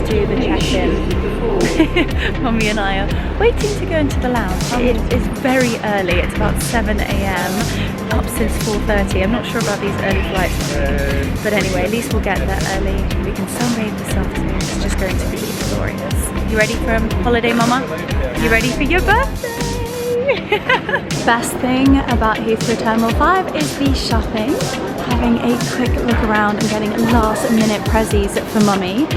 do the check-in. Mummy and I are waiting to go into the lounge. It is very early, it's about 7 AM, up since 4:30. I'm not sure about these early flights, but anyway, at least we'll get there early. We can sunbathe this afternoon. It's just going to be glorious. You ready for holiday, Mama? You ready for your birthday? Best thing about Heathrow Terminal 5 is the shopping. Having a quick look around and getting last minute prezzies for Mummy.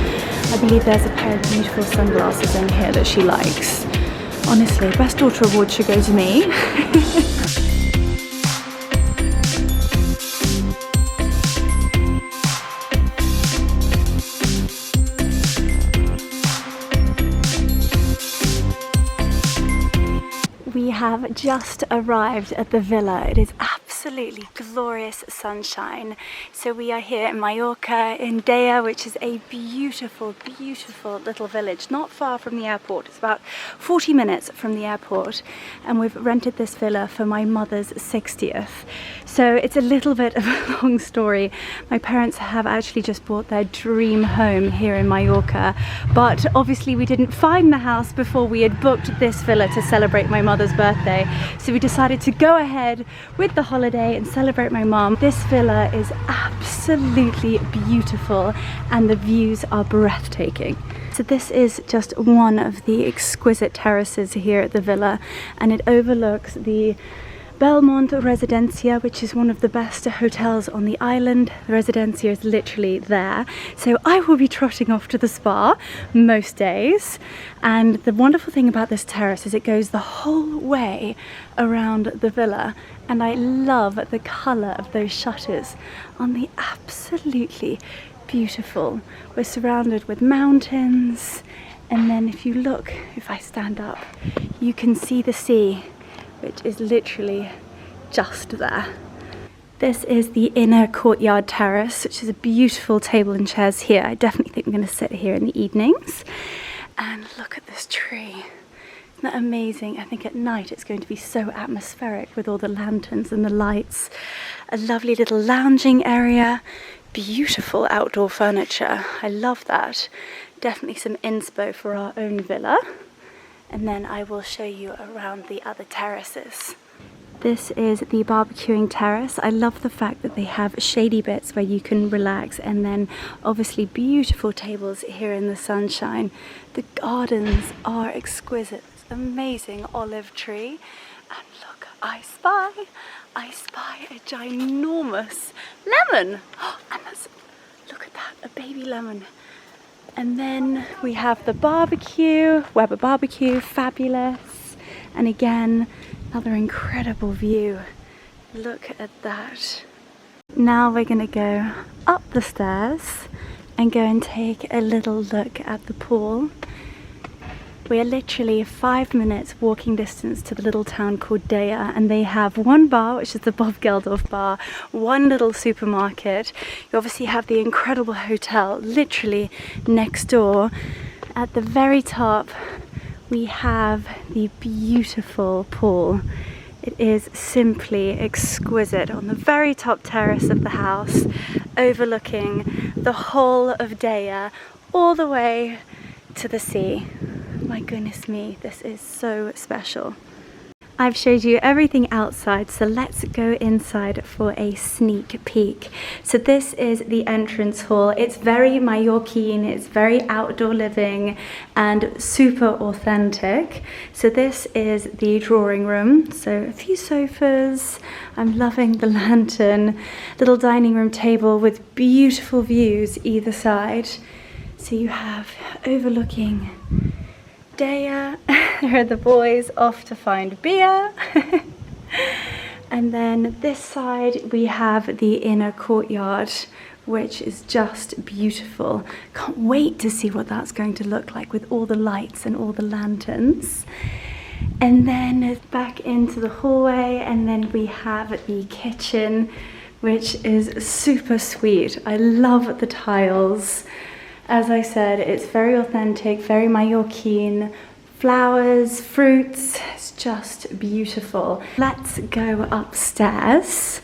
I believe there's a pair of beautiful sunglasses in here that she likes. Honestly, best daughter award should go to me. We have just arrived at the villa. It is absolutely glorious sunshine. So we are here in Mallorca, in Deia, which is a beautiful, beautiful little village, not far from the airport. It's about 40 minutes from the airport. And we've rented this villa for my mother's 60th. So it's a little bit of a long story. My parents have actually just bought their dream home here in Mallorca. But obviously we didn't find the house before we had booked this villa to celebrate my mother's birthday. So we decided to go ahead with the holiday and celebrate my mom. This villa is absolutely beautiful and the views are breathtaking. So this is just one of the exquisite terraces here at the villa, and it overlooks the Belmont Residencia, which is one of the best hotels on the island. The Residencia is literally there. So I will be trotting off to the spa most days. And the wonderful thing about this terrace is it goes the whole way around the villa. And I love the colour of those shutters on the absolutely beautiful. We're surrounded with mountains. And then if you look, if I stand up, you can see the sea, which is literally just there. This is the inner courtyard terrace, which is a beautiful table and chairs here. I definitely think I'm going to sit here in the evenings. And look at this tree. Isn't that amazing? I think at night it's going to be so atmospheric with all the lanterns and the lights. A lovely little lounging area. Beautiful outdoor furniture. I love that. Definitely some inspo for our own villa. And then I will show you around the other terraces. This is the barbecuing terrace. I love the fact that they have shady bits where you can relax, and then obviously beautiful tables here in the sunshine. The gardens are exquisite. It's amazing olive tree. And look, I spy a ginormous lemon. And look at that, a baby lemon. And then we have the barbecue, Weber barbecue, fabulous. And again, another incredible view. Look at that. Now we're gonna go up the stairs and go and take a little look at the pool. We are literally 5 minutes walking distance to the little town called Deia, and they have one bar, which is the Bob Geldof bar, one little supermarket. You obviously have the incredible hotel literally next door. At the very top, we have the beautiful pool. It is simply exquisite on the very top terrace of the house, overlooking the whole of Deia, all the way to the sea. My goodness me, this is so special. I've showed you everything outside, so let's go inside for a sneak peek. So this is the entrance hall. It's very Mallorcan, it's very outdoor living and super authentic. So this is the drawing room. So a few sofas, I'm loving the lantern, little dining room table with beautiful views either side. So you have overlooking Deia. There are the boys off to find beer. And then this side we have the inner courtyard, which is just beautiful. Can't wait to see what that's going to look like with all the lights and all the lanterns. And then back into the hallway, and then we have the kitchen, which is super sweet. I love the tiles. As I said, it's very authentic, very Mallorcan. Flowers, fruits, it's just beautiful. Let's go upstairs.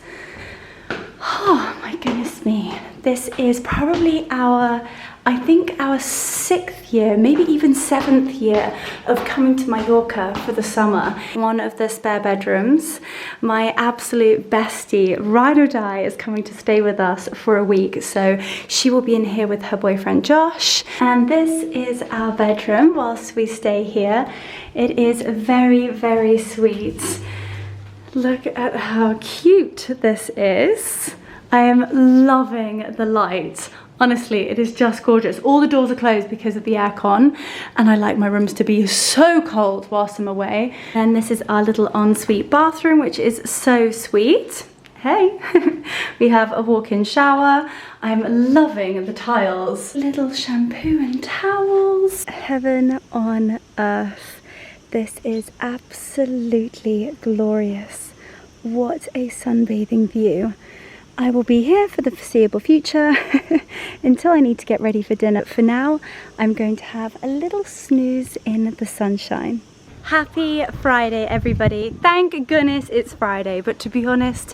Oh my goodness me. This is probably our I think our 6th year, maybe even 7th year of coming to Mallorca for the summer. One of the spare bedrooms, my absolute bestie, ride or die, is coming to stay with us for a week. So she will be in here with her boyfriend Josh. And this is our bedroom whilst we stay here. It is very, very sweet. Look at how cute this is. I am loving the light. Honestly, it is just gorgeous. All the doors are closed because of the aircon, and I like my rooms to be so cold whilst I'm away. And this is our little ensuite bathroom, which is so sweet. Hey, we have a walk-in shower. I'm loving the tiles. Little shampoo and towels. Heaven on earth. This is absolutely glorious. What a sunbathing view. I will be here for the foreseeable future until I need to get ready for dinner. For now, I'm going to have a little snooze in the sunshine. Happy Friday, everybody. Thank goodness it's Friday, but to be honest,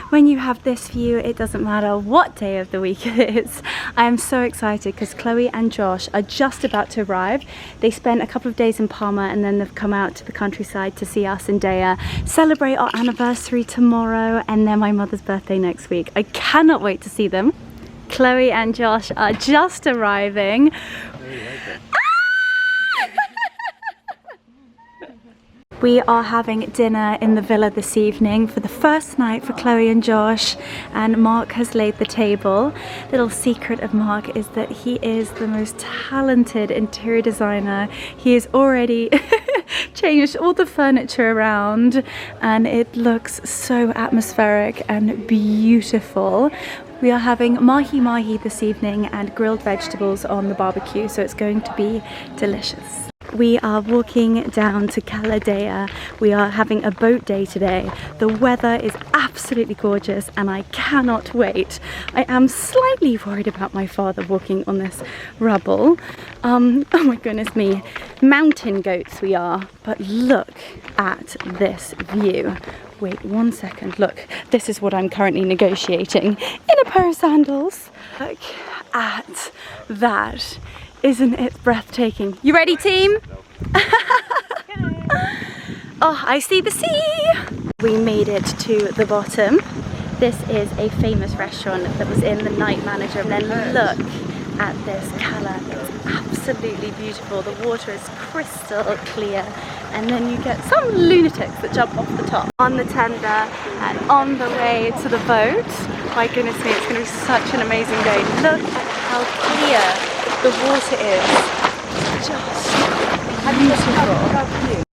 when you have this view, it doesn't matter what day of the week it is. I am so excited because Chloe and Josh are just about to arrive. They spent a couple of days in Palma and then they've come out to the countryside to see us and Deia, celebrate our anniversary tomorrow, and then my mother's birthday next week. I cannot wait to see them. Chloe and Josh are just arriving. We are having dinner in the villa this evening for the first night for Chloe and Josh, and Mark has laid the table. Little secret of Mark is that he is the most talented interior designer. He has already changed all the furniture around and it looks so atmospheric and beautiful. We are having mahi-mahi this evening and grilled vegetables on the barbecue, so it's going to be delicious. We are walking down to Cala Deia. We are having a boat day today. The weather is absolutely gorgeous and I cannot wait. I am slightly worried about my father walking on this rubble. Oh my goodness me. Mountain goats we are, but look at this view. Wait 1 second, look, this is what I'm currently negotiating in a pair of sandals. Look at that. Isn't it breathtaking? You ready, team? Oh, I see the sea! We made it to the bottom. This is a famous restaurant that was in the Night Manager. And then look at this cala. It's absolutely beautiful. The water is crystal clear. And then you get some lunatics that jump off the top. On the tender and on the way to the boat. My goodness me, it's going to be such an amazing day. Look at how clear the water is. Just beautiful.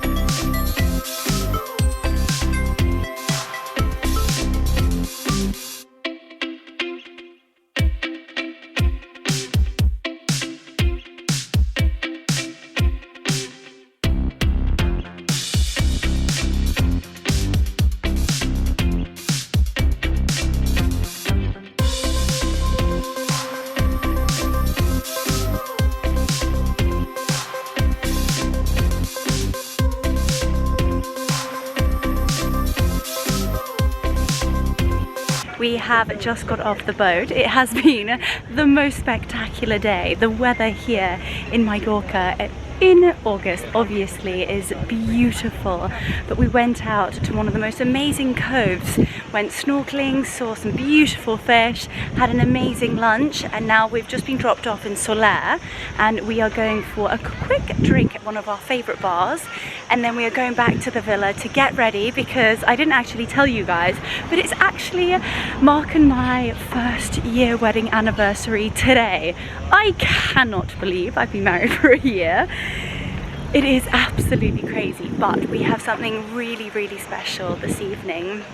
We have just got off the boat. It has been the most spectacular day. The weather here in Mallorca in August obviously is beautiful, but we went out to one of the most amazing coves, went snorkeling, saw some beautiful fish, had an amazing lunch, and now we've just been dropped off in Sollier and we are going for a quick drink at one of our favorite bars, and then we are going back to the villa to get ready because I didn't actually tell you guys, but it's actually Mark and my first year wedding anniversary today. I cannot believe I've been married for a year. It is absolutely crazy, but we have something really, really special this evening.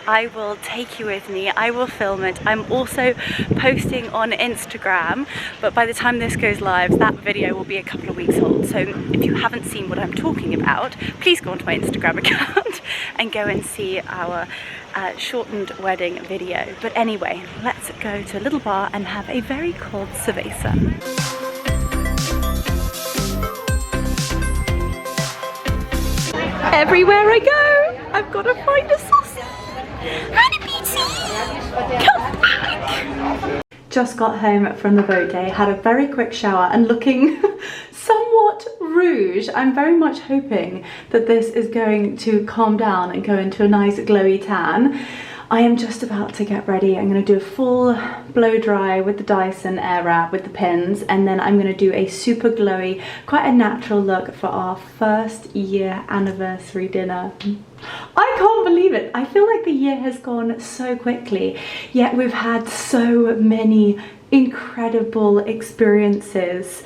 I will take you with me, I will film it. I'm also posting on Instagram, but by the time this goes live, that video will be a couple of weeks old. So if you haven't seen what I'm talking about, please go onto my Instagram account and go and see our shortened wedding video. But anyway, let's go to a little bar and have a very cold cerveza. Everywhere I go, I've got to find a saucy and a pizza. Come back! just got home from the boat day, had a very quick shower and looking somewhat rouge. I'm very much hoping that this is going to calm down and go into a nice glowy tan. I am just about to get ready. I'm going to do a full blow dry with the Dyson Airwrap with the pins, and then I'm going to do a super glowy, quite a natural look for our first year anniversary dinner. I can't believe it. I feel like the year has gone so quickly, yet we've had so many incredible experiences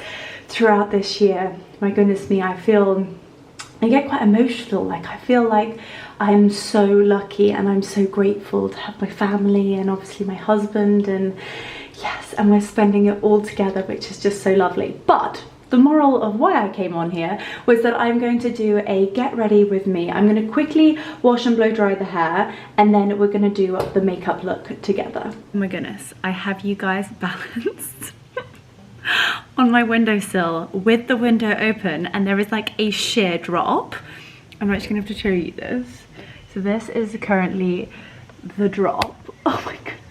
throughout this year. My goodness me, I get quite emotional. Like, I feel like I'm so lucky and I'm so grateful to have my family and obviously my husband, and yes, and we're spending it all together, which is just so lovely. But the moral of why I came on here was that I'm going to do a get ready with me. I'm going to quickly wash and blow dry the hair, and then we're going to do the makeup look together. Oh my goodness, I have you guys balanced on my windowsill with the window open, and there is like a sheer drop. I'm actually gonna have to show you this. So this is currently the drop. Oh my goodness.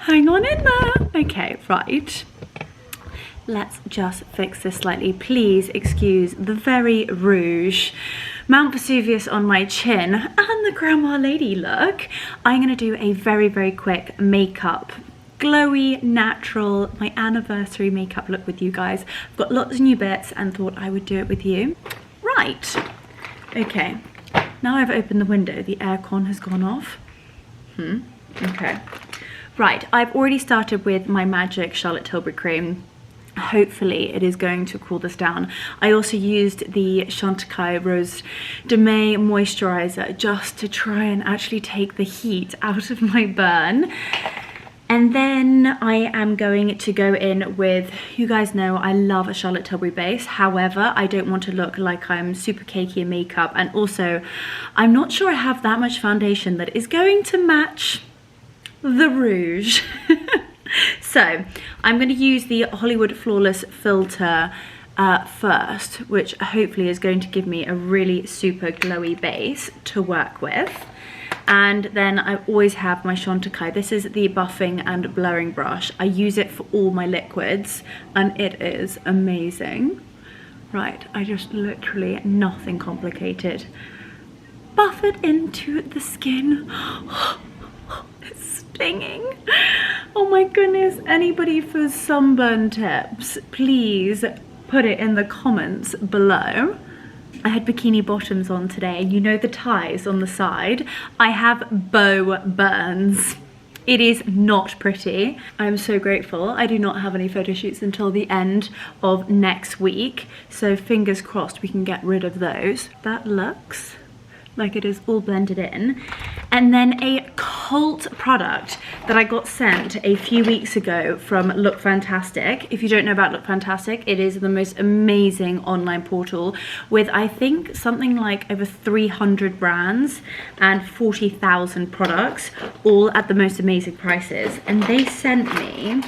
Hang on in there. Okay, right. Let's just fix this slightly. Please excuse the very rouge Mount Vesuvius on my chin and the grandma lady look. I'm gonna do a very, very quick makeup, glowy, natural, my anniversary makeup look with you guys. I've got lots of new bits and thought I would do it with you. Right, okay, now I've opened the window, the aircon has gone off. Okay, right, I've already started with my magic Charlotte Tilbury cream. Hopefully it is going to cool this down. I also used the Chantecaille Rose de May moisturizer just to try and actually take the heat out of my burn. And then I am going to go in with, you guys know I love a Charlotte Tilbury base. However, I don't want to look like I'm super cakey in makeup. And also, I'm not sure I have that much foundation that is going to match the rouge. So, I'm going to use the Hollywood Flawless filter first, which hopefully is going to give me a really super glowy base to work with. And then I always have my Chantecaille. This is the buffing and blurring brush. I use it for all my liquids and it is amazing. Right, I just literally, nothing complicated. Buff it into the skin. It's stinging. Oh my goodness, anybody for sunburn tips, please put it in the comments below. I had bikini bottoms on today, and you know the ties on the side. I have bow burns. It is not pretty. I'm so grateful. I do not have any photo shoots until the end of next week, so fingers crossed we can get rid of those. That looks like it is all blended in. And then a cult product that I got sent a few weeks ago from Look Fantastic. If you don't know about Look Fantastic, it is the most amazing online portal with, I think, something like over 300 brands and 40,000 products, all at the most amazing prices. And they sent me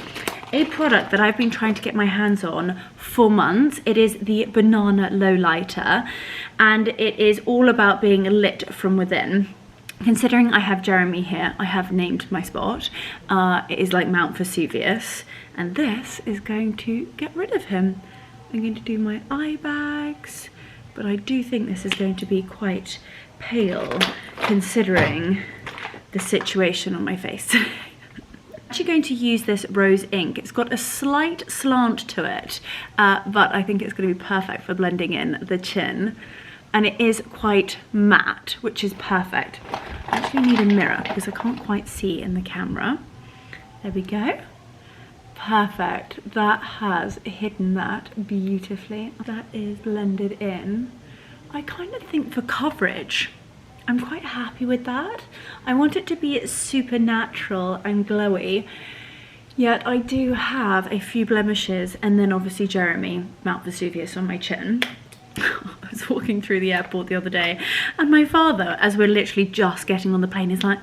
a product that I've been trying to get my hands on for months. It is the Banana Lowlighter, and it is all about being lit from within. Considering I have Jeremy here, I have named my spot. It is like Mount Vesuvius, and this is going to get rid of him. I'm going to do my eye bags, but I do think this is going to be quite pale considering the situation on my face. I'm actually going to use this rose ink. It's got a slight slant to it, but I think it's going to be perfect for blending in the chin. And it is quite matte, which is perfect. I actually need a mirror because I can't quite see in the camera. There we go. Perfect. That has hidden that beautifully. That is blended in. I kind of think for coverage, I'm quite happy with that. I want it to be super natural and glowy, yet I do have a few blemishes, and then obviously Jeremy, Mount Vesuvius on my chin. I was walking through the airport the other day, and my father, as we're literally just getting on the plane, is like,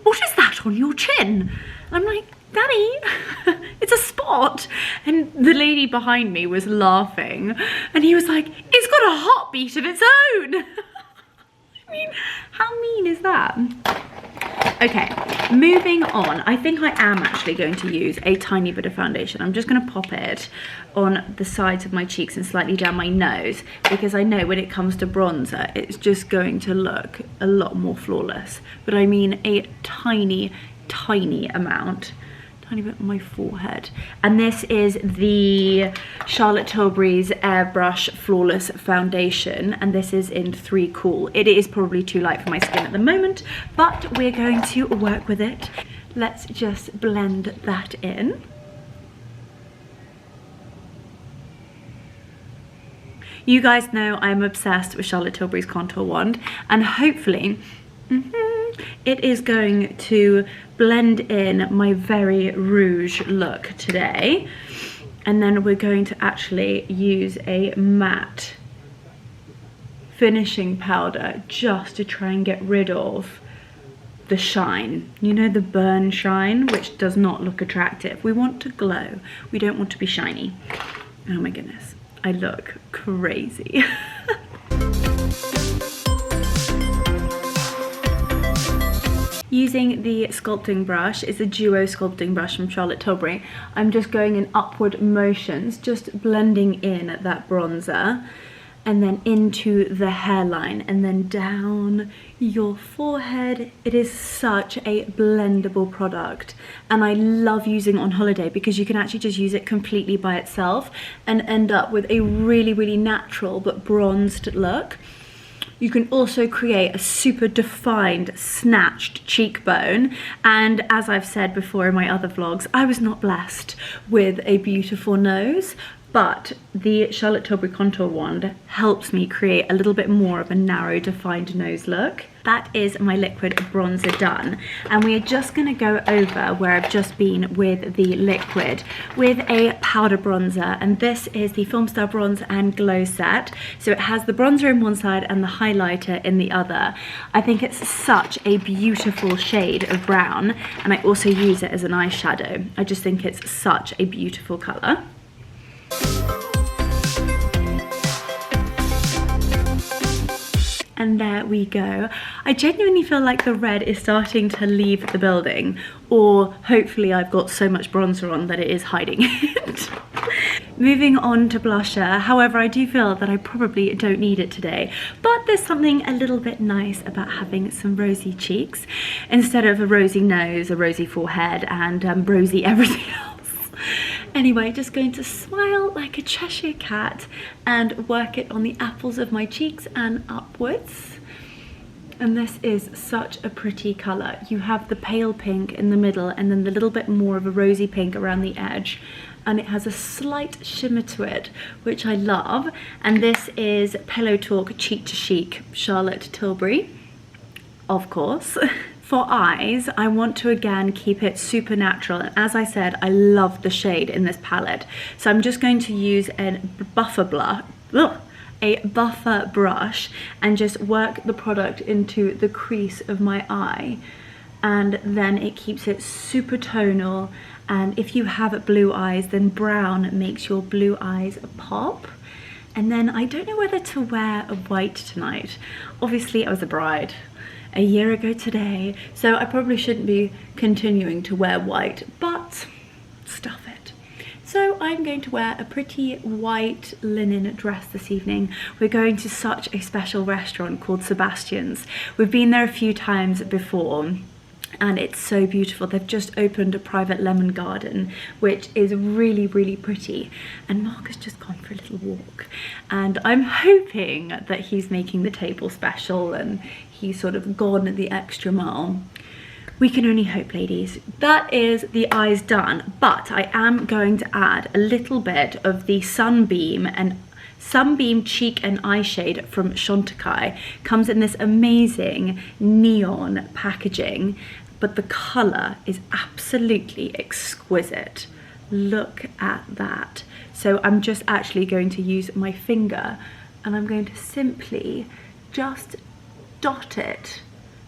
"What is that on your chin?" I'm like, "Daddy, it's a spot." And the lady behind me was laughing, and he was like, "It's got a heartbeat of its own." I mean, how mean is that? Okay, moving on. I think I am actually going to use a tiny bit of foundation. I'm just going to pop it on the sides of my cheeks and slightly down my nose, because I know when it comes to bronzer, it's just going to look a lot more flawless. But I mean a tiny, tiny amount. Tiny bit on my forehead. And this is the Charlotte Tilbury's Airbrush Flawless Foundation, and this is in 3 Cool. It is probably too light for my skin at the moment, but we're going to work with it. Let's just blend that in. You guys know I'm obsessed with Charlotte Tilbury's contour wand, and hopefully it is going to blend in my very rouge look today. And then we're going to actually use a matte finishing powder just to try and get rid of the shine. You know, the burn shine, which does not look attractive. We want to glow. We don't want to be shiny. Oh my goodness, I look crazy. Using the sculpting brush, it's a duo sculpting brush from Charlotte Tilbury. I'm just going in upward motions, just blending in that bronzer, and then into the hairline, and then down your forehead. It is such a blendable product, and I love using it on holiday because you can actually just use it completely by itself and end up with a really, really natural but bronzed look. You can also create a super defined, snatched cheekbone. And as I've said before in my other vlogs, I was not blessed with a beautiful nose, but the Charlotte Tilbury contour wand helps me create a little bit more of a narrow, defined nose look. That is my liquid bronzer done, and we are just going to go over where I've just been with the liquid with a powder bronzer, and this is the Film Star Bronze and Glow set. So it has the bronzer in one side and the highlighter in the other. I think it's such a beautiful shade of brown, and I also use it as an eyeshadow. I just think it's such a beautiful colour. And there we go. I genuinely feel like the red is starting to leave the building, or hopefully I've got so much bronzer on that it is hiding it. Moving on to blusher, however, I do feel that I probably don't need it today, but there's something a little bit nice about having some rosy cheeks instead of a rosy nose, a rosy forehead, and rosy everything else. Anyway, just going to smile like a Cheshire cat and work it on the apples of my cheeks and upwards. And this is such a pretty colour. You have the pale pink in the middle and then the little bit more of a rosy pink around the edge. And it has a slight shimmer to it, which I love. And this is Pillow Talk Cheek to Chic Charlotte Tilbury, of course. For eyes, I want to again keep it super natural, and as I said, I love the shade in this palette. So I'm just going to use a buffer brush and just work the product into the crease of my eye, and then it keeps it super tonal. And if you have blue eyes, then brown makes your blue eyes pop. And then I don't know whether to wear a white tonight. Obviously I was a bride a year ago today, so I probably shouldn't be continuing to wear white, but stuff it. So I'm going to wear a pretty white linen dress this evening. We're going to such a special restaurant called Sebastian's. We've been there a few times before, and it's so beautiful. They've just opened a private lemon garden, which is really, really pretty. And Mark has just gone for a little walk, and I'm hoping that he's making the table special and he's sort of gone the extra mile. We can only hope, ladies. That is the eyes done, but I am going to add a little bit of the Sunbeam Cheek and Eye Shade from Chantecaille. Comes in this amazing neon packaging, but the colour is absolutely exquisite. Look at that. So I'm just actually going to use my finger, and I'm going to simply just dot it,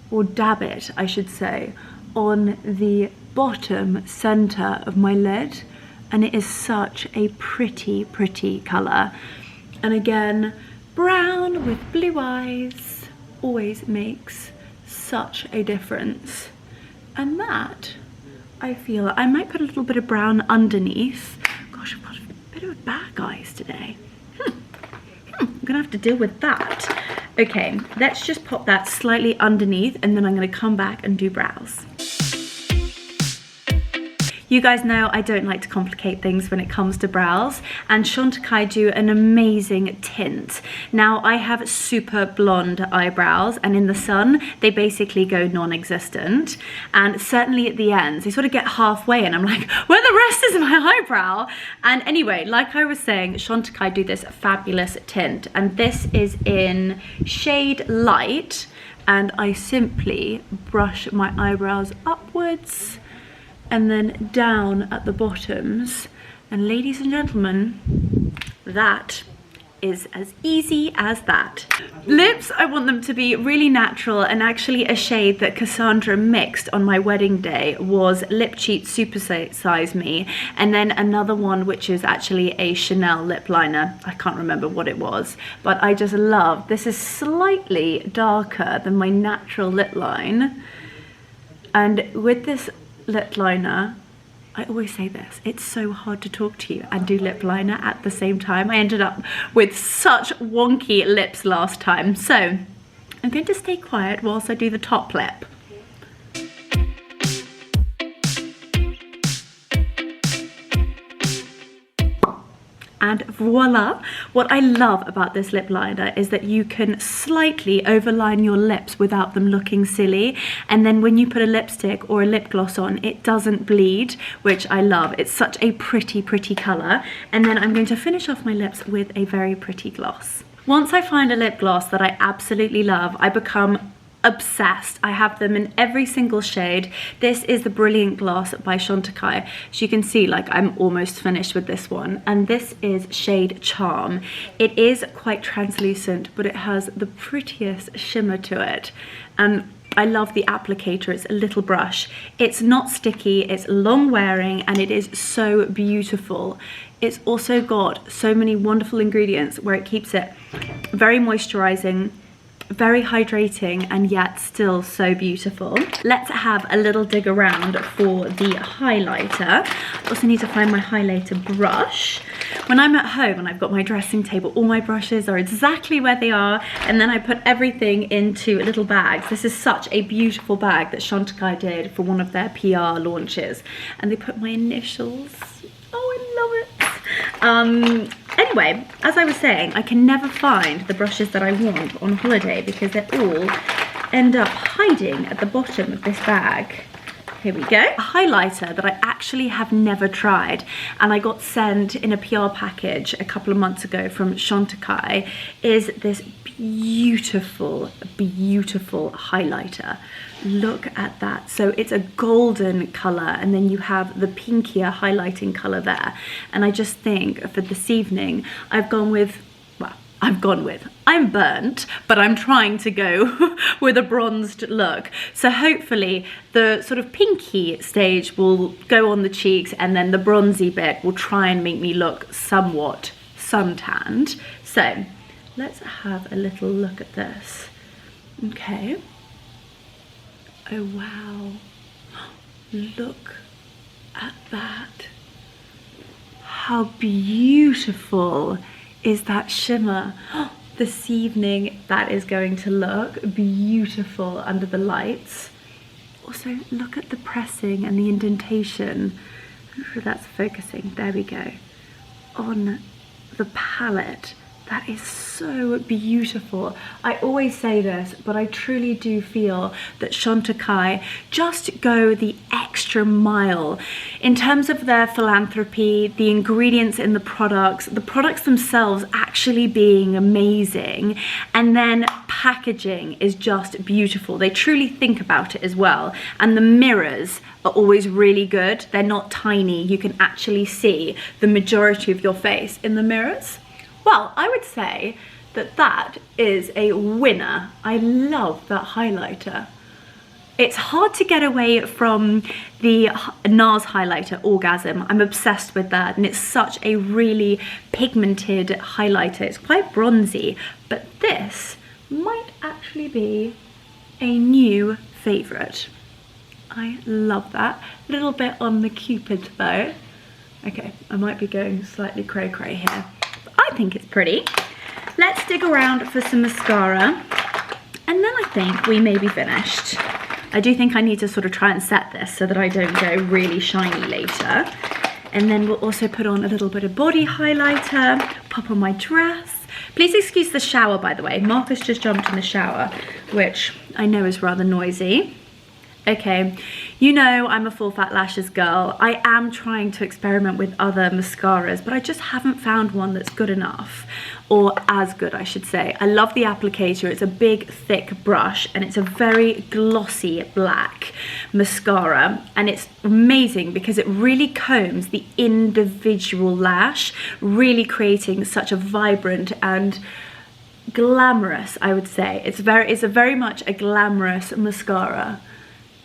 or dab it I should say, on the bottom center of my lid, and it is such a pretty, pretty colour. And again, brown with blue eyes always makes such a difference. And that, I feel, I might put a little bit of brown underneath. Gosh, I've got a bit of a bag eyes today. I'm gonna have to deal with that. Okay, let's just pop that slightly underneath and then I'm gonna come back and do brows. You guys know I don't like to complicate things when it comes to brows, and Chantecaille do an amazing tint. Now, I have super blonde eyebrows, and in the sun, they basically go non-existent. And certainly at the ends, they sort of get halfway, and I'm like, where the rest is my eyebrow? And anyway, like I was saying, Chantecaille do this fabulous tint, and this is in shade light, and I simply brush my eyebrows upwards and then down at the bottoms. And ladies and gentlemen, that is as easy as that. Lips, I want them to be really natural, and actually a shade that Cassandra mixed on my wedding day was Lip Cheat Super Size Me, and then another one which is actually a Chanel lip liner. I can't remember what it was, but I just love, this is slightly darker than my natural lip line. And with this lip liner, I always say this, it's so hard to talk to you and do lip liner at the same time. I ended up with such wonky lips last time, so I'm going to stay quiet whilst I do the top lip. And voila! What I love about this lip liner is that you can slightly overline your lips without them looking silly. And then when you put a lipstick or a lip gloss on, it doesn't bleed, which I love. It's such a pretty, pretty colour. And then I'm going to finish off my lips with a very pretty gloss. Once I find a lip gloss that I absolutely love, I become obsessed. I have them in every single shade. This is the Brilliant Gloss by Chantecaille. As you can see, like, I'm almost finished with this one, and this is shade Charm. It is quite translucent, but it has the prettiest shimmer to it, and I love the applicator. It's a little brush. It's not sticky, it's long wearing, and it is so beautiful. It's also got so many wonderful ingredients where it keeps it very moisturizing, very hydrating, and yet still so beautiful. Let's have a little dig around for the highlighter. I also need to find my highlighter brush. When I'm at home and I've got my dressing table, all my brushes are exactly where they are, and then I put everything into little bags. This is such a beautiful bag that Chantecaille did for one of their PR launches, and they put my initials. Oh, I love it. Anyway, as I was saying, I can never find the brushes that I want on holiday because they all end up hiding at the bottom of this bag. Here we go. A highlighter that I actually have never tried, and I got sent in a PR package a couple of months ago from Chantecaille, is this beautiful, beautiful highlighter. Look at that. So it's a golden color, and then you have the pinkier highlighting color there. And I just think for this evening, I'm burnt, but I'm trying to go with a bronzed look. So hopefully the sort of pinky stage will go on the cheeks, and then the bronzy bit will try and make me look somewhat suntanned. So let's have a little look at this. Okay. Oh wow, look at that. How beautiful is that shimmer? This evening that is going to look beautiful under the lights. Also, look at the pressing and the indentation. I'm sure that's focusing, there we go. On the palette. That is so beautiful. I always say this, but I truly do feel that Chantecaille just go the extra mile in terms of their philanthropy, the ingredients in the products themselves actually being amazing, and then packaging is just beautiful. They truly think about it as well, and the mirrors are always really good. They're not tiny. You can actually see the majority of your face in the mirrors. Well, I would say that that is a winner. I love that highlighter. It's hard to get away from the NARS highlighter, Orgasm. I'm obsessed with that, and it's such a really pigmented highlighter. It's quite bronzy, but this might actually be a new favorite. I love that. A little bit on the Cupid's bow. Okay, I might be going slightly cray-cray here. But I think it's pretty. Let's dig around for some mascara. And then I think we may be finished. I do think I need to sort of try and set this so that I don't go really shiny later. And then we'll also put on a little bit of body highlighter, pop on my dress. Please excuse the shower, by the way. Marcus just jumped in the shower, which I know is rather noisy. Okay, you know I'm a full fat lashes girl. I am trying to experiment with other mascaras, but I just haven't found one that's good enough, or as good, I should say. I love the applicator. It's a big, thick brush, and it's a very glossy black mascara, and it's amazing because it really combs the individual lash, really creating such a vibrant and glamorous, I would say. It's very much a glamorous mascara.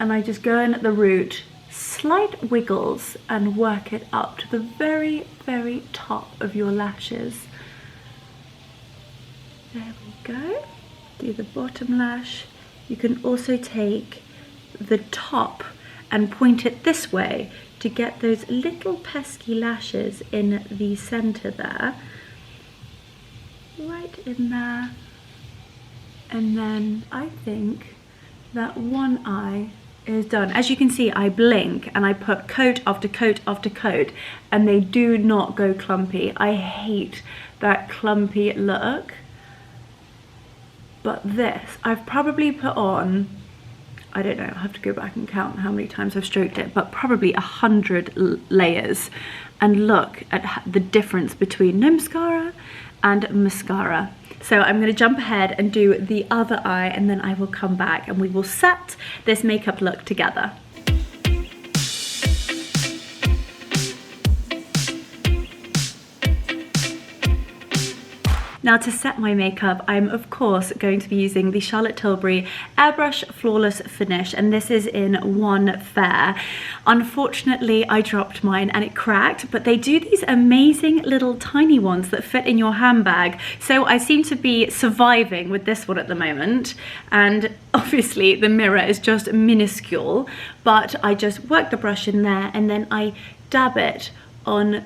And I just go in at the root, slight wiggles, and work it up to the very, very top of your lashes. There we go. Do the bottom lash. You can also take the top and point it this way to get those little pesky lashes in the center there. Right in there. And then I think that one eye is done. As you can see, I blink and I put coat after coat after coat, and they do not go clumpy. I hate that clumpy look. But this, I've probably put on, I don't know, I'll have to go back and count how many times I've stroked it, but probably 100 layers. And look at the difference between no mascara and mascara. So I'm going to jump ahead and do the other eye, and then I will come back and we will set this makeup look together. Now, to set my makeup, I'm of course going to be using the Charlotte Tilbury Airbrush Flawless Finish, and this is in one fair. Unfortunately, I dropped mine and it cracked, but they do these amazing little tiny ones that fit in your handbag. So I seem to be surviving with this one at the moment, and obviously the mirror is just minuscule, but I just work the brush in there and then I dab it on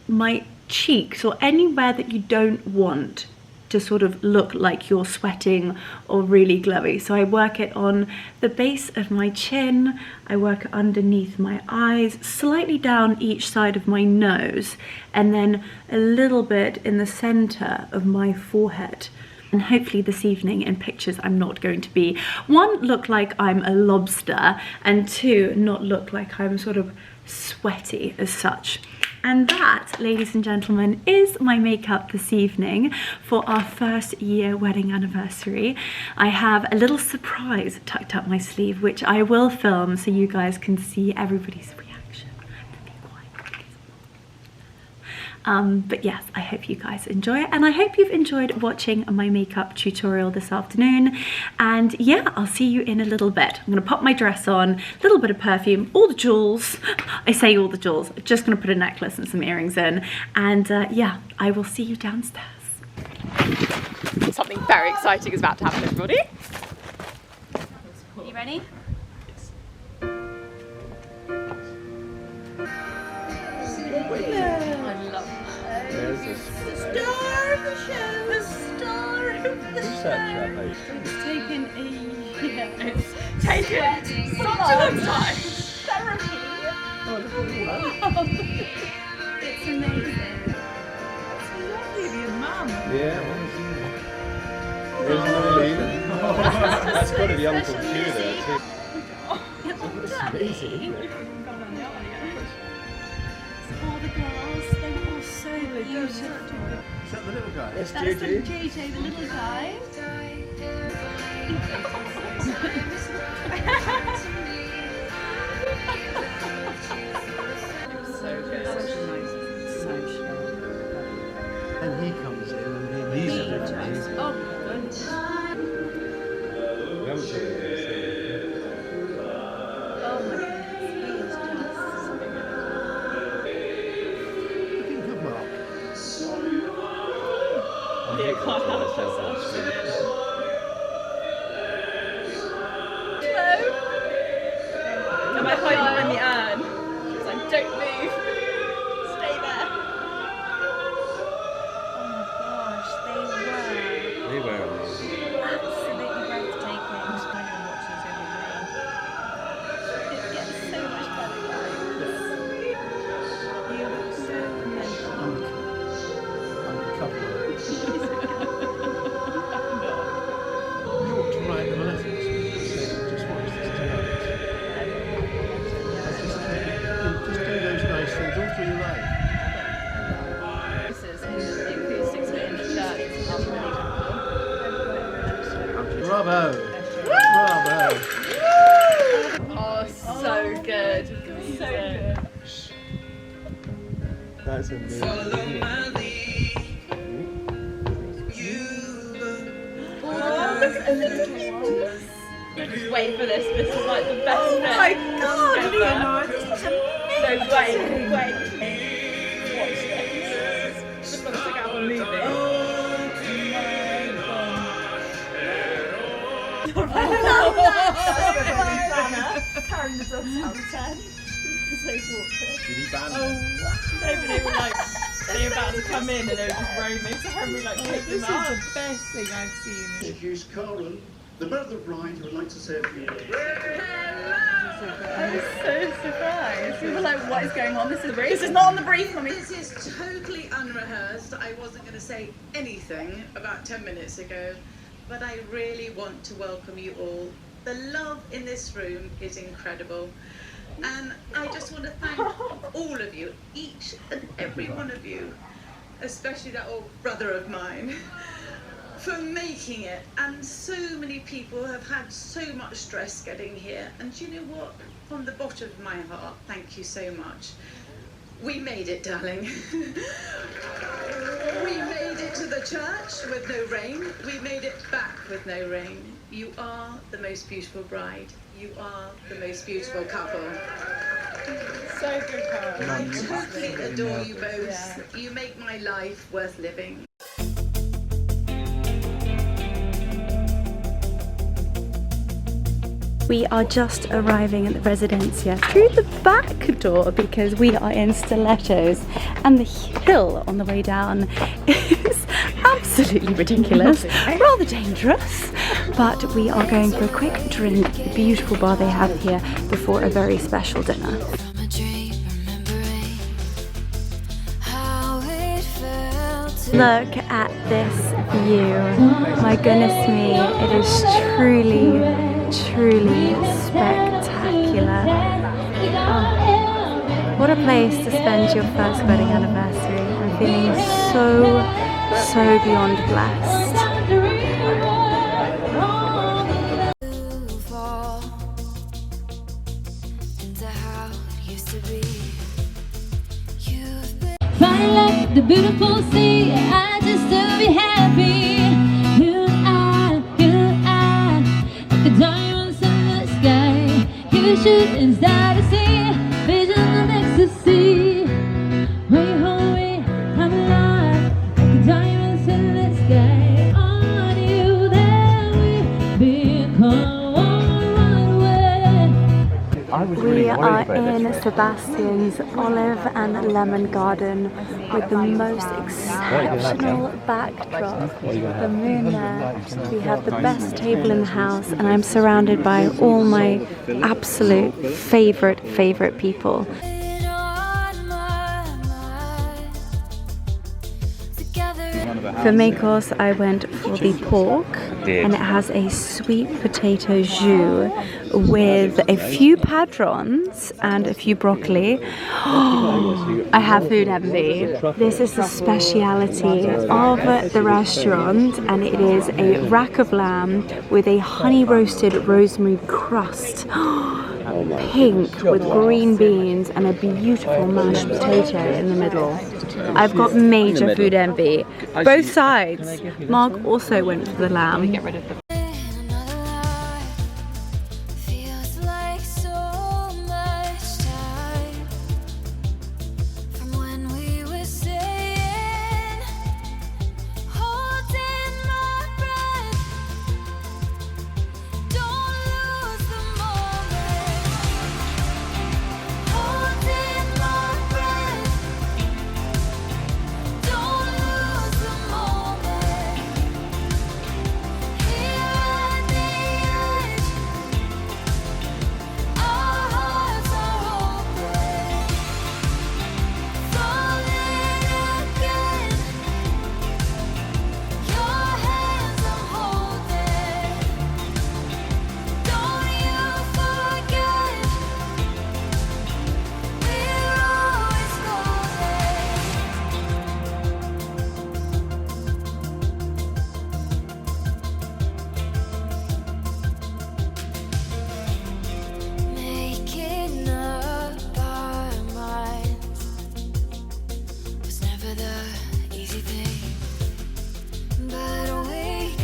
my cheeks or anywhere that you don't want to sort of look like you're sweating or really glowy. So I work it on the base of my chin, I work it underneath my eyes, slightly down each side of my nose, and then a little bit in the center of my forehead. And hopefully this evening in pictures I'm not going to be, one, look like I'm a lobster, and two, not look like I'm sort of sweaty as such. And that, ladies and gentlemen, is my makeup this evening for our first year wedding anniversary. I have a little surprise tucked up my sleeve, which I will film so you guys can see everybody's reaction. But yes, I hope you guys enjoy it, and I hope you've enjoyed watching my makeup tutorial this afternoon. And yeah, I'll see you in a little bit. I'm gonna pop my dress on, a little bit of perfume, all the jewels. I say all the jewels, I'm just gonna put a necklace and some earrings in, and yeah, I will see you downstairs. Something very exciting is about to happen, everybody. Are you ready? I love There's this. The star of the show. The star of the show. It's taken a year. It's taken such a long time. Therapy. It's amazing. It's lovely to be a mum. Yeah, where's Marlene? That's got to be Uncle Q there too. That's amazing. All the girls, they were all so beautiful. Is that the little guy? That's That's JJ, the little guy. So good, such a nice social. And he comes in and he's amazing. Oh my goodness. We haven't seen him. Oh my goodness. He is just Good Mark. Yeah, quite Bravo! Bravo! Oh, so good. So good. That's amazing. Just wait for this. This is like the best bit. Oh my god, Leonora, this is amazing. No, wait. Watch this. Just looks like our movie. Carrying the dogs out of 10. Did he ban They were like, they were about to come in and they were just roaming, so Henry like picked them up. This is the best thing I've seen. Introduce Colin, the brother of bride who would like to say a few words. I was so surprised. We were like, what is going on? This is not on the brief, Mummy. This is totally unrehearsed. I wasn't going to say anything about 10 minutes ago, but I really want to welcome you all. The love in this room is incredible. And I just want to thank all of you, each and every one of you, especially that old brother of mine, for making it. And so many people have had so much stress getting here. And do you know what? From the bottom of my heart, thank you so much. We made it, darling. We made it to the church with no rain. We made it back with no rain. You are the most beautiful bride. You are the most beautiful couple. So good, Carl. I totally adore you both. Yeah. You make my life worth living. We are just arriving at the Residencia through the back door because we are in stilettos and the hill on the way down is absolutely ridiculous, rather dangerous, but we are going for a quick drink at the beautiful bar they have here before a very special dinner. Look at this view. My goodness me, it is truly spectacular. Oh, what a place to spend your first wedding anniversary. I'm feeling so beyond blessed. Fine like the beautiful sea, I just to be happy. You and I, like the diamonds in the sky. You shoot inside the sea, vision of ecstasy. When you hold me, I'm alive, like the diamonds in the sky. On you, then we become one way. We are in Sebastian's olive and lemon garden with the most exceptional backdrop. The moon there. We have the best table in the house and I'm surrounded by all my absolute favorite people. For main course, I went for the pork, and it has a sweet potato jus with a few padrons and a few broccoli. I have food envy. This is the speciality of the restaurant, and it is a rack of lamb with a honey roasted rosemary crust. Pink with green beans and a beautiful mashed potato in the middle. I've got major food envy. Both sides. Mark also went for the lamb. Here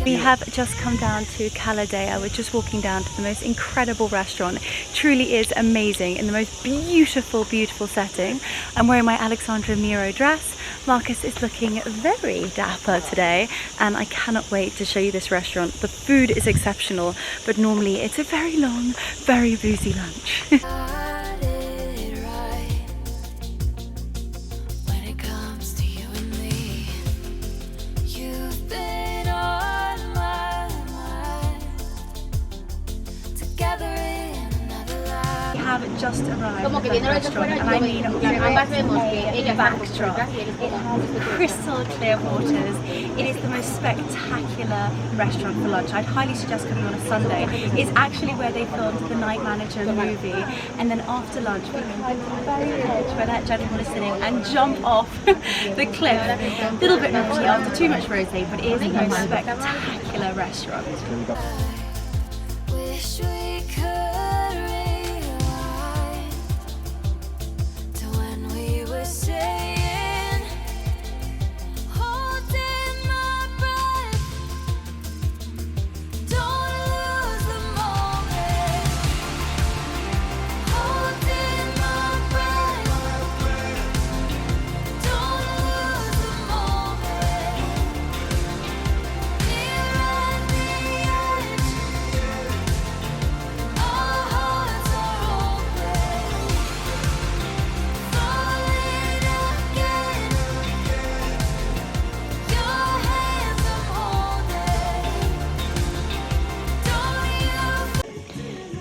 We have just come down to Deia. We're just walking down to the most incredible restaurant. It truly is amazing in the most beautiful, beautiful setting. I'm wearing my Alexandra Miro dress. Marcus is looking very dapper today, and I cannot wait to show you this restaurant. The food is exceptional, but normally it's a very long, very boozy lunch. Have just arrived at the restaurant, and I mean a backdrop. It has crystal clear waters. It is the most spectacular restaurant for lunch. I'd highly suggest coming on a Sunday. It's actually where they filmed the Night Manager movie, and then after lunch we climb to the very edge where that gentleman is sitting and jump off the cliff. A little bit naughty after too much rosé, but it is the most spectacular restaurant.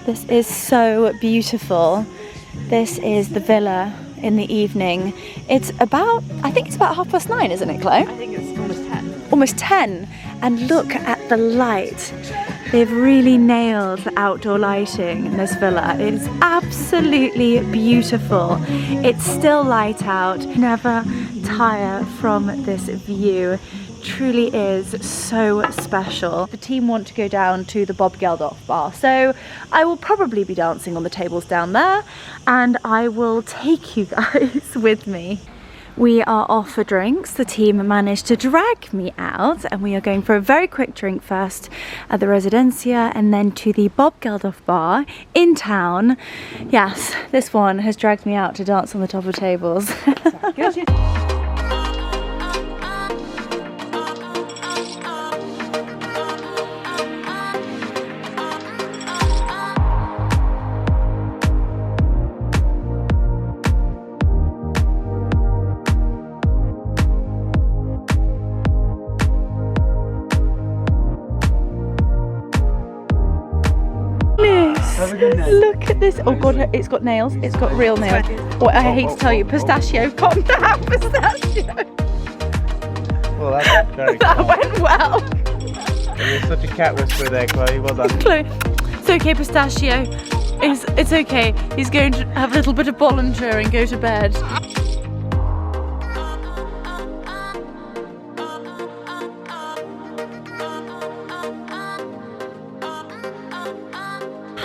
This is so beautiful. This is the villa in the evening. It's about, I think it's about 9:30, isn't it, Chloe? I think it's almost 10. Almost 10. And look at the light. They've really nailed the outdoor lighting in this villa. It is absolutely beautiful. It's still light out. Never tire from this view. Truly is so special. The team want to go down to the Bob Geldof bar, so I will probably be dancing on the tables down there, and I will take you guys with me. We are off for drinks. The team managed to drag me out, and we are going for a very quick drink first at the Residencia and then to the Bob Geldof bar in town. Yes, this one has dragged me out to dance on the top of tables. Look at this. Oh god, it's got nails. It's got real nails. What I hate to tell you, pistachio. Calm down, pistachio. Well, that's very That cool. went well. You're such a cat whisperer there, Chloe. Well done. Chloe, it's okay, pistachio. It's okay. He's going to have a little bit of Bollinger and go to bed.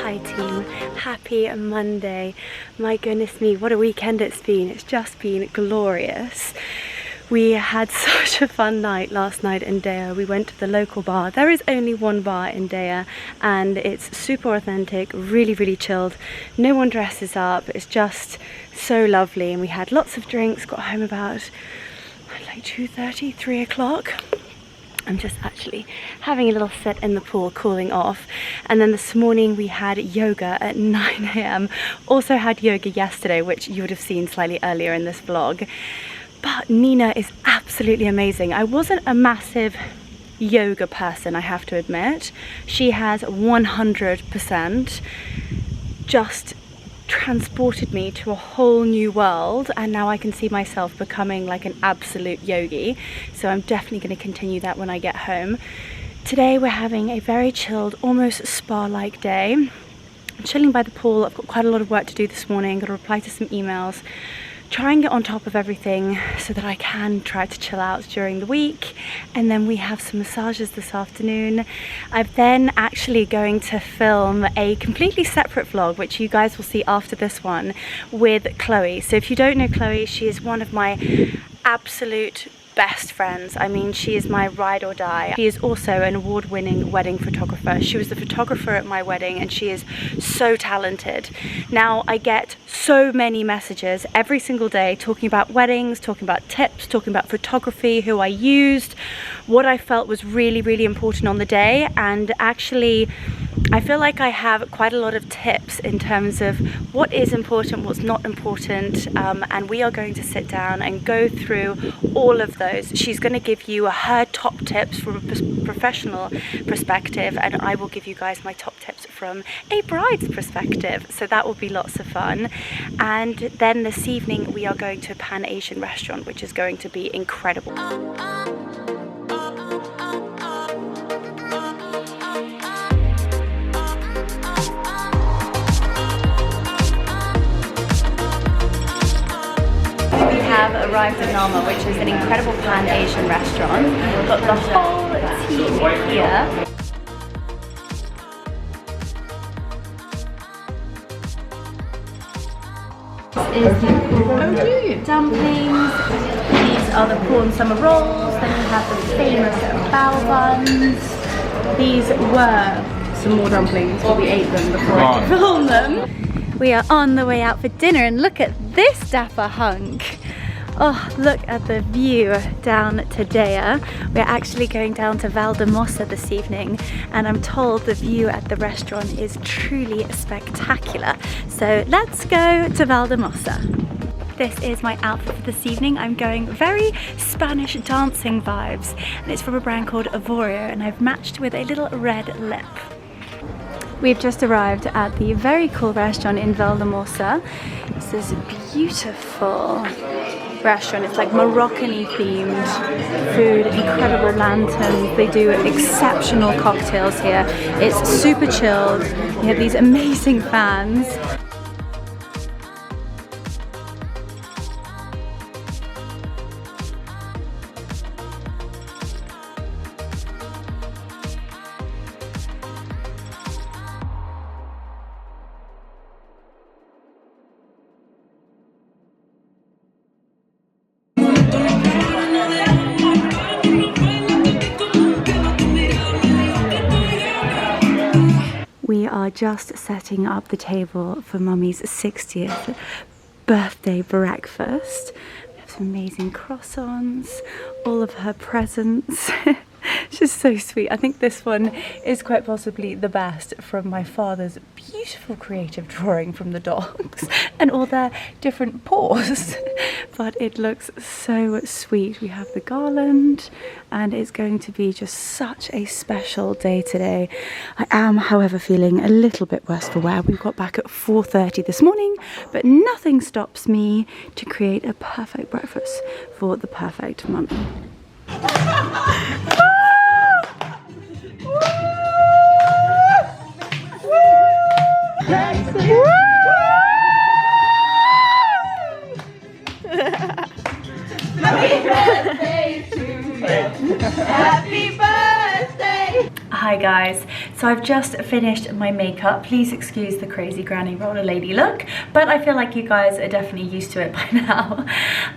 Hi team, happy Monday. My goodness me, what a weekend it's been. It's just been glorious. We had such a fun night last night in Deia. We went to the local bar. There is only one bar in Deia, and it's super authentic, really, really chilled. No one dresses up. It's just so lovely. And we had lots of drinks, got home about like 2:30, 3 o'clock. I'm just actually having a little sit in the pool, cooling off. And then this morning we had yoga at 9 AM. Also had yoga yesterday, which you would have seen slightly earlier in this vlog. But Nina is absolutely amazing. I wasn't a massive yoga person, I have to admit. She has 100% just transported me to a whole new world, and now I can see myself becoming like an absolute yogi. So I'm definitely going to continue that when I get home. Today we're having a very chilled, almost spa-like day. I'm chilling by the pool. I've got quite a lot of work to do this morning. Got to reply to some emails, try and get on top of everything so that I can try to chill out during the week. And then we have some massages this afternoon. I'm then actually going to film a completely separate vlog, which you guys will see after this one, with Chloe. So if you don't know Chloe, she is one of my absolute best friends. I mean, she is my ride or die. She is also an award-winning wedding photographer. She was the photographer at my wedding and she is so talented. Now, I get so many messages every single day talking about weddings, talking about tips, talking about photography, who I used, what I felt was really, really important on the day. And actually, I feel like I have quite a lot of tips in terms of what is important, what's not important, and we are going to sit down and go through all of those. She's going to give you her top tips from a professional perspective, and I will give you guys my top tips from a bride's perspective. So that will be lots of fun. And then this evening we are going to a Pan-Asian restaurant, which is going to be incredible. Have arrived at Nama, which is an incredible Pan-Asian restaurant. Got the whole team here. This is the dumplings. These are the prawn summer rolls. Then we have the famous bao buns. These were some more dumplings, but we ate them before I could film them. We are on the way out for dinner, and look at this dapper hunk. Oh, look at the view down to Deia. We're actually going down to Valldemossa this evening, and I'm told the view at the restaurant is truly spectacular. So let's go to Valldemossa. This is my outfit for this evening. I'm going very Spanish dancing vibes, and it's from a brand called Olivo, and I've matched with a little red lip. We've just arrived at the very cool restaurant in Valldemossa. It's this beautiful restaurant. It's like Moroccan-y themed food, incredible lanterns. They do exceptional cocktails here. It's super chilled. You have these amazing fans. We are just setting up the table for Mummy's 60th birthday breakfast. We have some amazing croissants, all of her presents. She's so sweet. I think this one is quite possibly the best from my father's beautiful creative drawing from the dogs and all their different paws. But it looks so sweet. We have the garland and it's going to be just such a special day today. I am, however, feeling a little bit worse for wear. We got back at 4:30 this morning, but nothing stops me to create a perfect breakfast for the perfect mummy. Happy birthday to you. Happy birthday. Hi guys, so I've just finished my makeup. Please excuse the crazy granny roller lady look, but I feel like you guys are definitely used to it by now.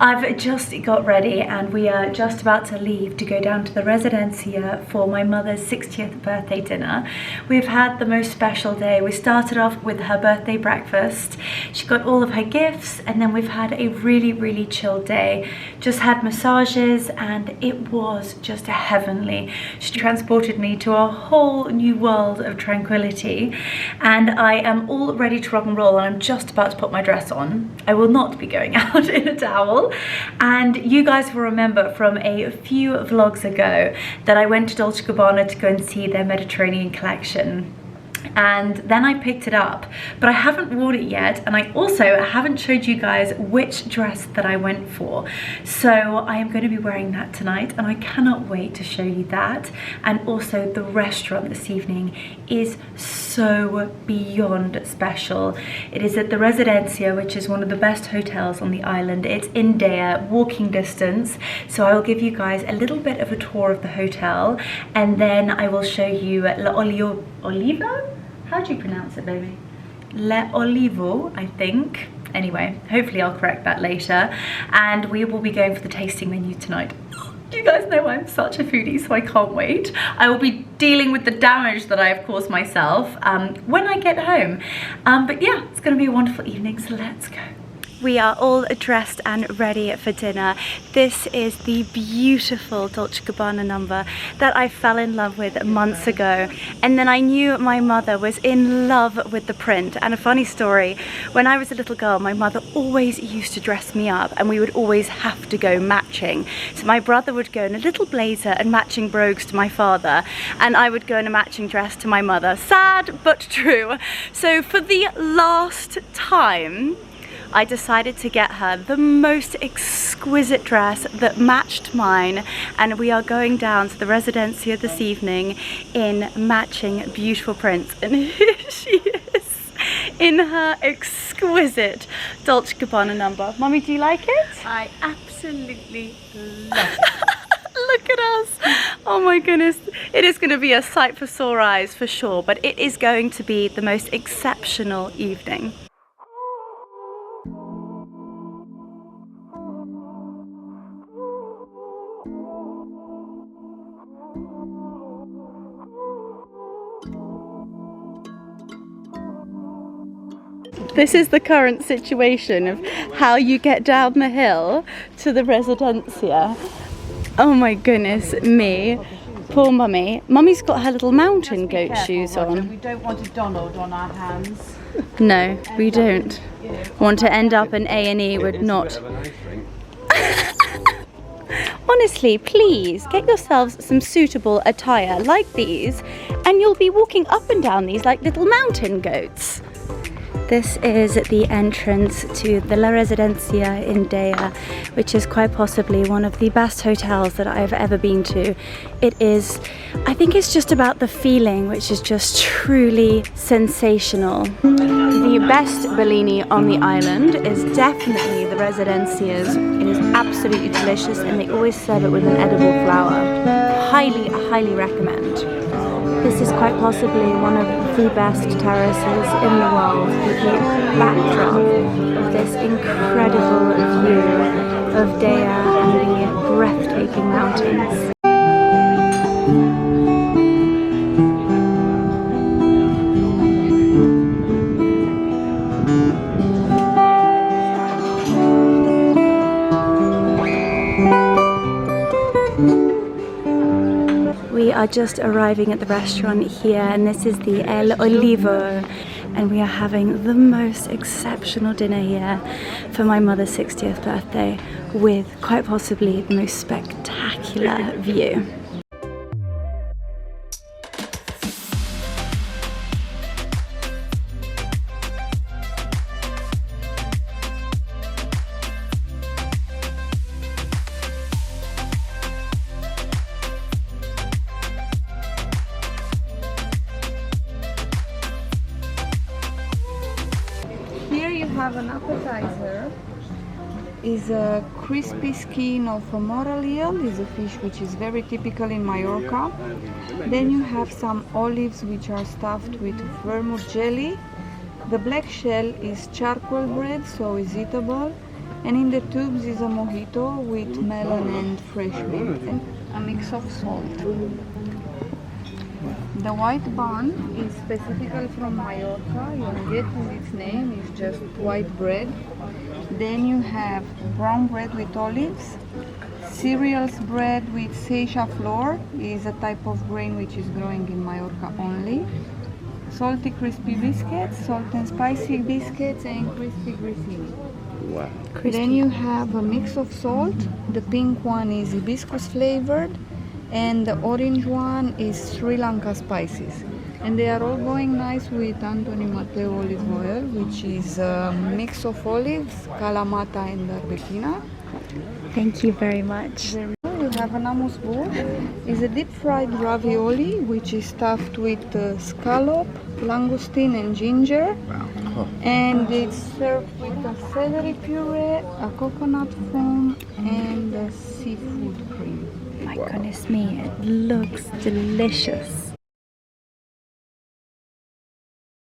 I've just got ready and we are just about to leave to go down to the Residencia for my mother's 60th birthday dinner. We've had the most special day. We started off with her birthday breakfast. She got all of her gifts and then we've had a really chilled day. Just had massages and it was just heavenly. She transported me to a whole new world of tranquility and I am all ready to rock and roll, and I'm just about to put my dress on. I will not be going out in a towel. And you guys will remember from a few vlogs ago that I went to Dolce & Gabbana to go and see their Mediterranean collection. And then I picked it up, but I haven't worn it yet, and I also haven't showed you guys which dress that I went for. So I am going to be wearing that tonight and I cannot wait to show you that. And also the restaurant this evening is so beyond special. It is at the Residencia, which is one of the best hotels on the island. It's in Deia, walking distance. So I will give you guys a little bit of a tour of the hotel and then I will show you Olivo? How do you pronounce it, baby? Olivo, I think. Anyway, hopefully I'll correct that later. And we will be going for the tasting menu tonight. You guys know I'm such a foodie, so I can't wait. I will be dealing with the damage that I have caused myself when I get home. But yeah, it's gonna be a wonderful evening, so let's go. We are all dressed and ready for dinner. This is the beautiful Dolce & Gabbana number that I fell in love with months ago. And then I knew my mother was in love with the print. And a funny story, when I was a little girl, my mother always used to dress me up and we would always have to go matching. So my brother would go in a little blazer and matching brogues to my father, and I would go in a matching dress to my mother. Sad, but true. So for the last time, I decided to get her the most exquisite dress that matched mine, and we are going down to the Residencia this evening in matching beautiful prints. And here she is in her exquisite Dolce & Gabbana number. Mummy, do you like it? I absolutely love it. Look at us. Oh my goodness. It is going to be a sight for sore eyes for sure, but it is going to be the most exceptional evening. This is the current situation of how you get down the hill to the Residencia. Oh my goodness me. Poor Mummy. Mummy's got her little mountain goat shoes on. We don't want a Donald on our hands. No, we don't want to end up in A&E with not. Honestly, please get yourselves some suitable attire like these and you'll be walking up and down these like little mountain goats. This is the entrance to the La Residencia in Deia, which is quite possibly one of the best hotels that I've ever been to. It is, I think it's just about the feeling, which is just truly sensational. The best Bellini on the island is definitely the Residencia's. It is absolutely delicious and they always serve it with an edible flower. Highly, highly recommend. This is quite possibly one of the best terraces in the world with the backdrop of this incredible view of Deia and the breathtaking mountains. We are just arriving at the restaurant here, and this is the El Olivo, and we are having the most exceptional dinner here for my mother's 60th birthday with quite possibly the most spectacular view. Here you have an appetizer. Is a crispy skin of a moral eel. Is a fish which is very typical in Mallorca. Then you have some olives which are stuffed with vermouth jelly. The black shell is charcoal bread, so is eatable. And in the tubes is a mojito with melon and fresh mint. And a mix of salt. The white bun is specifically from Mallorca. You will get its name, it's just white bread. Then you have brown bread with olives. Cereals bread with seicha flour is a type of grain which is growing in Mallorca only. Salty crispy biscuits, salt and spicy biscuits, and crispy grissini. Wow. Then you have a mix of salt. The pink one is hibiscus flavored, and the orange one is Sri Lanka spices. And they are all going nice with Anthony Matteo olive oil, which is a mix of olives, Kalamata and Arbequina. Thank you very much. You have an hummus bowl. It's a deep fried ravioli, which is stuffed with scallop, langoustine and ginger. And it's served with a celery puree, a coconut foam and a seafood cream. My goodness me, it looks delicious.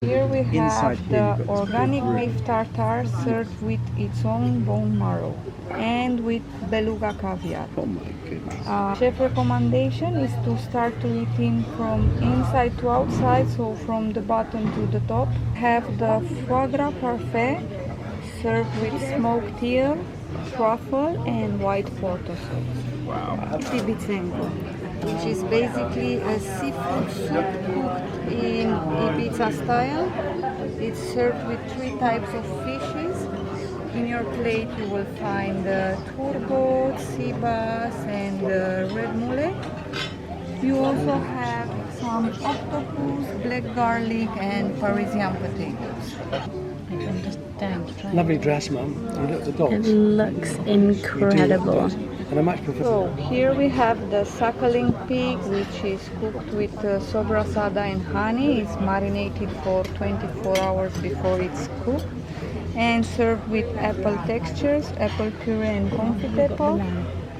Here we Inside have here the you've got organic green. beef tartare served with its own bone marrow and with beluga caviar. Oh my goodness. Chef recommendation is to start to eat in from inside to outside, so from the bottom to the top. Have the foie gras parfait served with smoked eel, truffle and white porto sauce. Wow. Ibizengo, which is basically a seafood soup cooked in Ibiza style. It's served with 3 types of fishes. In your plate you will find turbot, sea bass and red mullet. You also have some octopus, black garlic and Parisian potatoes. Lovely dress, Mum. You look at the It dogs. looks You do look at the incredible. dogs. And I much prefer. So here we have the suckling pig, which is cooked with sobrasada and honey. It's marinated for 24 hours before it's cooked and served with apple textures, apple puree and confit apple.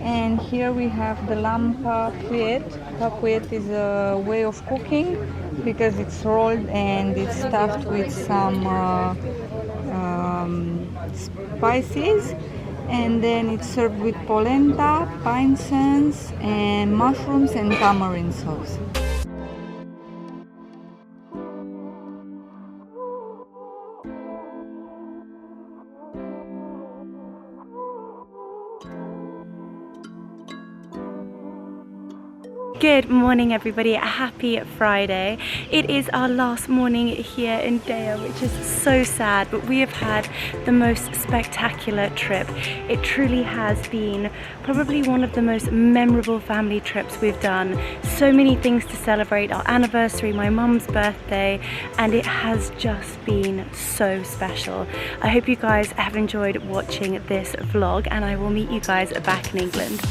And here we have the lamb papuet. Papuet is a way of cooking because it's rolled and it's stuffed with some spices. And then it's served with polenta, pine scents, and mushrooms and tamarind sauce. Good morning everybody, happy Friday. It is our last morning here in Deia, which is so sad, but we have had the most spectacular trip. It truly has been probably one of the most memorable family trips we've done. So many things to celebrate, our anniversary, my mum's birthday, and it has just been so special. I hope you guys have enjoyed watching this vlog and I will meet you guys back in England.